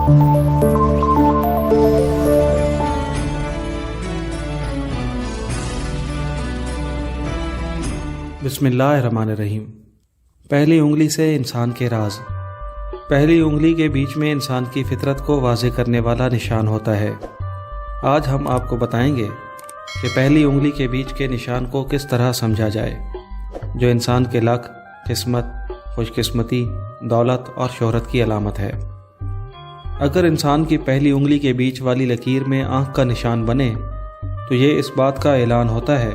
بسم اللہ الرحمن الرحیم۔ پہلی انگلی سے انسان کے راز۔ پہلی انگلی کے بیچ میں انسان کی فطرت کو واضح کرنے والا نشان ہوتا ہے۔ آج ہم آپ کو بتائیں گے کہ پہلی انگلی کے بیچ کے نشان کو کس طرح سمجھا جائے، جو انسان کے لک، قسمت، خوش قسمتی، دولت اور شہرت کی علامت ہے۔ اگر انسان کی پہلی انگلی کے بیچ والی لکیر میں آنکھ کا نشان بنے تو یہ اس بات کا اعلان ہوتا ہے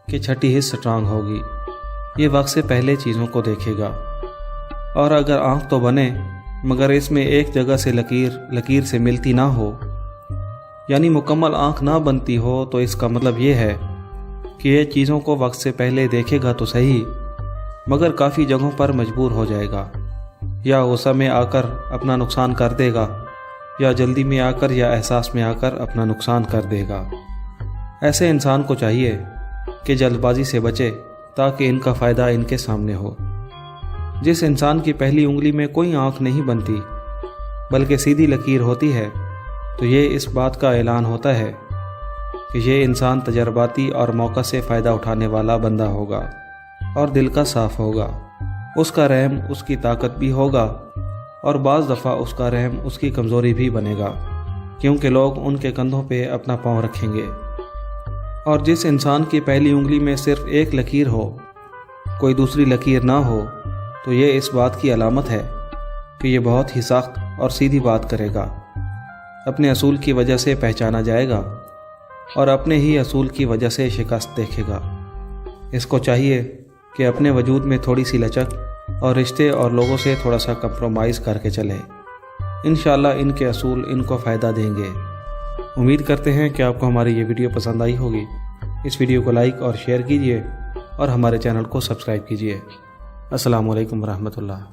کہ چھٹی حص سٹرانگ ہوگی، یہ وقت سے پہلے چیزوں کو دیکھے گا۔ اور اگر آنکھ تو بنے مگر اس میں ایک جگہ سے لکیر سے ملتی نہ ہو، یعنی مکمل آنکھ نہ بنتی ہو، تو اس کا مطلب یہ ہے کہ یہ چیزوں کو وقت سے پہلے دیکھے گا تو صحیح، مگر کافی جگہوں پر مجبور ہو جائے گا، یا غصہ میں آ کر اپنا نقصان کر دے گا، یا جلدی میں آ کر یا احساس میں آ کر اپنا نقصان کر دے گا۔ ایسے انسان کو چاہیے کہ جلد بازی سے بچے تاکہ ان کا فائدہ ان کے سامنے ہو۔ جس انسان کی پہلی انگلی میں کوئی آنکھ نہیں بنتی بلکہ سیدھی لکیر ہوتی ہے تو یہ اس بات کا اعلان ہوتا ہے کہ یہ انسان تجرباتی اور موقع سے فائدہ اٹھانے والا بندہ ہوگا اور دل کا صاف ہوگا۔ اس کا رحم اس کی طاقت بھی ہوگا، اور بعض دفعہ اس کا رحم اس کی کمزوری بھی بنے گا، کیونکہ لوگ ان کے کندھوں پہ اپنا پاؤں رکھیں گے۔ اور جس انسان کی پہلی انگلی میں صرف ایک لکیر ہو، کوئی دوسری لکیر نہ ہو، تو یہ اس بات کی علامت ہے کہ یہ بہت ہی سخت اور سیدھی بات کرے گا، اپنے اصول کی وجہ سے پہچانا جائے گا اور اپنے ہی اصول کی وجہ سے شکست دیکھے گا۔ اس کو چاہیے کہ اپنے وجود میں تھوڑی سی لچک اور رشتے اور لوگوں سے تھوڑا سا کمپرومائز کر کے چلے۔ انشاءاللہ ان کے اصول ان کو فائدہ دیں گے۔ امید کرتے ہیں کہ آپ کو ہماری یہ ویڈیو پسند آئی ہوگی۔ اس ویڈیو کو لائک اور شیئر کیجیے اور ہمارے چینل کو سبسکرائب کیجیے۔ السلام علیکم ورحمۃ اللہ۔